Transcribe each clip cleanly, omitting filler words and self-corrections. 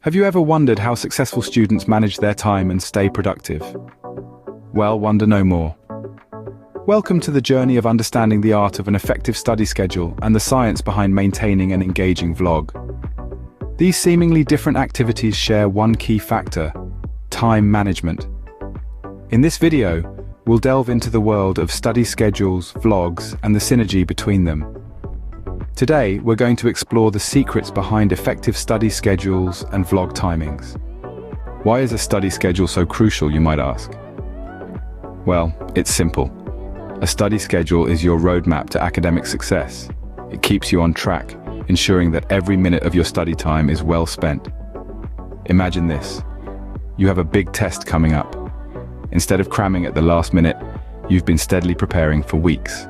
Have you ever wondered how successful students manage their time and stay productive? Well, wonder no more. Welcome to the journey of understanding the art of an effective study schedule and the science behind maintaining an engaging vlog. These seemingly different activities share one key factor: time management. In this video, we'll delve into the world of study schedules, vlogs, and the synergy between them. Today, we're going to explore the secrets behind effective study schedules and vlog timings. Why is a study schedule so crucial, you might ask? Well, it's simple. A study schedule is your roadmap to academic success. It keeps you on track, ensuring that every minute of your study time is well spent. Imagine this. You have a big test coming up. Instead of cramming at the last minute, you've been steadily preparing for weeks.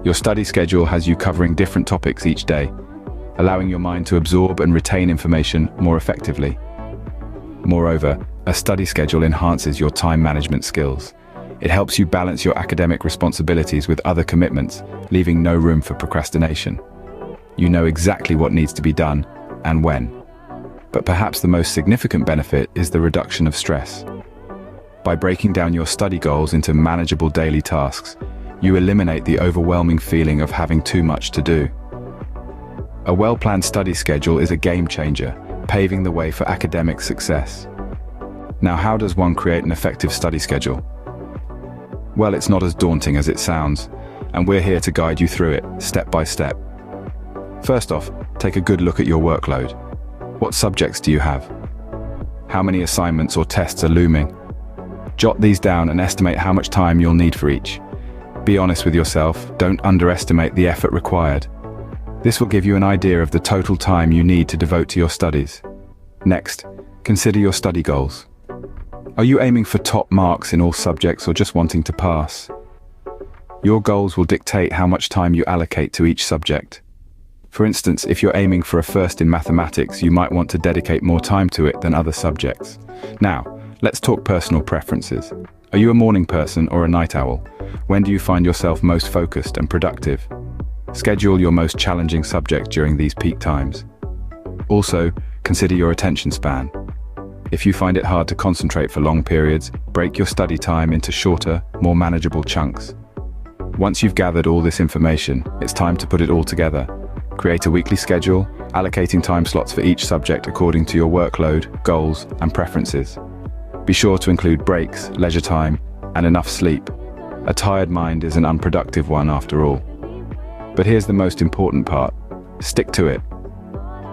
Your study schedule has you covering different topics each day, allowing your mind to absorb and retain information more effectively. Moreover, a study schedule enhances your time management skills. It helps you balance your academic responsibilities with other commitments, leaving no room for procrastination. You know exactly what needs to be done and when. But perhaps the most significant benefit is the reduction of stress. By breaking down your study goals into manageable daily tasks, you eliminate the overwhelming feeling of having too much to do. A well-planned study schedule is a game changer, paving the way for academic success. Now, how does one create an effective study schedule? Well, it's not as daunting as it sounds, and we're here to guide you through it, step by step. First off, take a good look at your workload. What subjects do you have? How many assignments or tests are looming? Jot these down and estimate how much time you'll need for each. Be honest with yourself, don't underestimate the effort required. This will give you an idea of the total time you need to devote to your studies. Next, consider your study goals. Are you aiming for top marks in all subjects or just wanting to pass? Your goals will dictate how much time you allocate to each subject. For instance, if you're aiming for a first in mathematics, you might want to dedicate more time to it than other subjects. Now, let's talk personal preferences. Are you a morning person or a night owl? When do you find yourself most focused and productive? Schedule your most challenging subject during these peak times. Also, consider your attention span. If you find it hard to concentrate for long periods, break your study time into shorter, more manageable chunks. Once you've gathered all this information, it's time to put it all together. Create a weekly schedule, allocating time slots for each subject according to your workload, goals, and preferences. Be sure to include breaks, leisure time, and enough sleep. A tired mind is an unproductive one after all. But here's the most important part. Stick to it.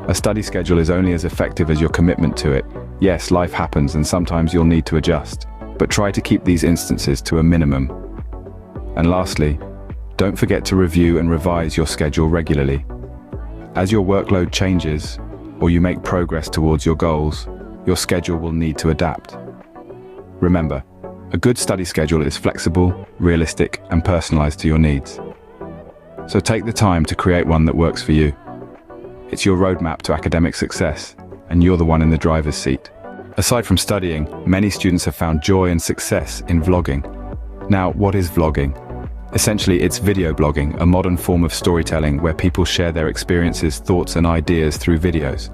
A study schedule is only as effective as your commitment to it. Yes, life happens and sometimes you'll need to adjust, but try to keep these instances to a minimum. And lastly, don't forget to review and revise your schedule regularly. As your workload changes, or you make progress towards your goals, your schedule will need to adapt. Remember, a good study schedule is flexible, realistic, and personalized to your needs. So take the time to create one that works for you. It's your roadmap to academic success, and you're the one in the driver's seat. Aside from studying, many students have found joy and success in vlogging. Now, what is vlogging? Essentially, it's video blogging, a modern form of storytelling where people share their experiences, thoughts, and ideas through videos.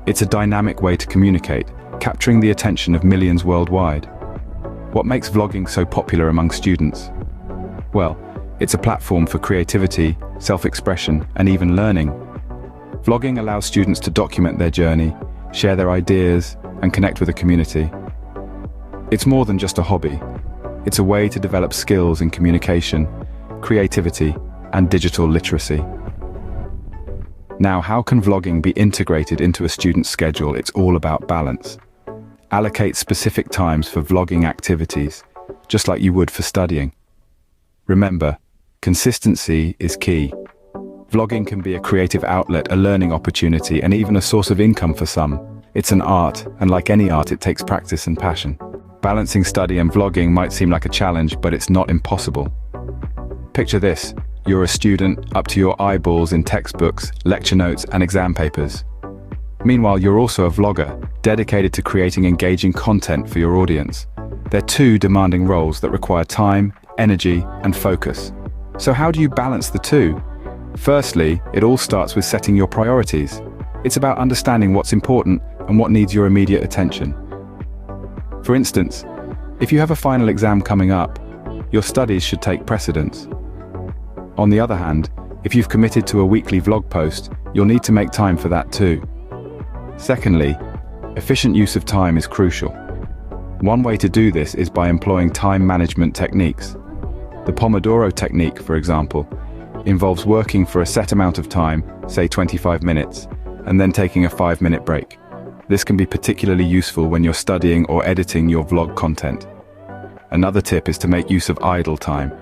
It's a dynamic way to communicate, capturing the attention of millions worldwide. What makes vlogging so popular among students? Well, it's a platform for creativity, self-expression, and even learning. Vlogging allows students to document their journey, share their ideas, and connect with a community. It's more than just a hobby. It's a way to develop skills in communication, creativity, and digital literacy. Now, how can vlogging be integrated into a student's schedule? It's all about balance. Allocate specific times for vlogging activities, just like you would for studying. Remember, consistency is key. Vlogging can be a creative outlet, a learning opportunity, and even a source of income for some. It's an art, and like any art, it takes practice and passion. Balancing study and vlogging might seem like a challenge, but it's not impossible. Picture this: you're a student up to your eyeballs in textbooks, lecture notes, and exam papers. Meanwhile, you're also a vlogger, dedicated to creating engaging content for your audience. They're two demanding roles that require time, energy, and focus. So how do you balance the two? Firstly, it all starts with setting your priorities. It's about understanding what's important and what needs your immediate attention. For instance, if you have a final exam coming up, your studies should take precedence. On the other hand, if you've committed to a weekly vlog post, you'll need to make time for that too. Secondly, efficient use of time is crucial. One way to do this is by employing time management techniques. The Pomodoro technique, for example, involves working for a set amount of time, say 25 minutes, and then taking a 5-minute break. This can be particularly useful when you're studying or editing your vlog content. Another tip is to make use of idle time.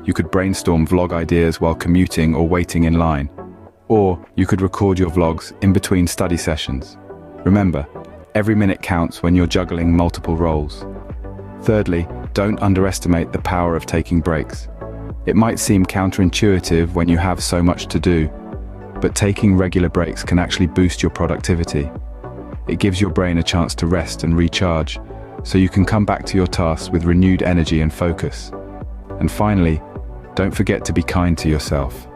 You could brainstorm vlog ideas while commuting or waiting in line. Or you could record your vlogs in between study sessions. Remember, every minute counts when you're juggling multiple roles. Thirdly, don't underestimate the power of taking breaks. It might seem counterintuitive when you have so much to do, but taking regular breaks can actually boost your productivity. It gives your brain a chance to rest and recharge, so you can come back to your tasks with renewed energy and focus. And finally, don't forget to be kind to yourself.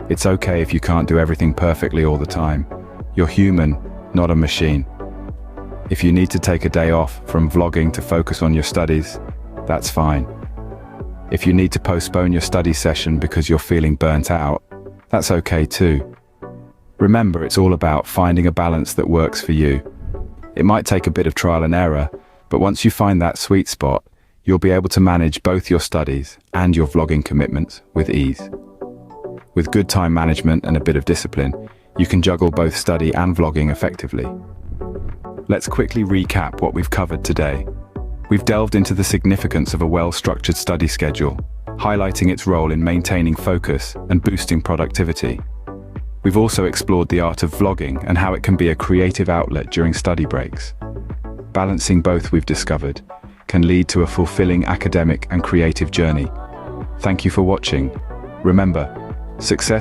It's okay if you can't do everything perfectly all the time. You're human, not a machine. If you need to take a day off from vlogging to focus on your studies, that's fine. If you need to postpone your study session because you're feeling burnt out, that's okay too. Remember, it's all about finding a balance that works for you. It might take a bit of trial and error, but once you find that sweet spot, you'll be able to manage both your studies and your vlogging commitments with ease. With good time management and a bit of discipline, you can juggle both study and vlogging effectively. Let's quickly recap what we've covered today. We've delved into the significance of a well-structured study schedule, highlighting its role in maintaining focus and boosting productivity. We've also explored the art of vlogging and how it can be a creative outlet during study breaks. Balancing both, we've discovered, can lead to a fulfilling academic and creative journey. Thank you for watching. Remember, success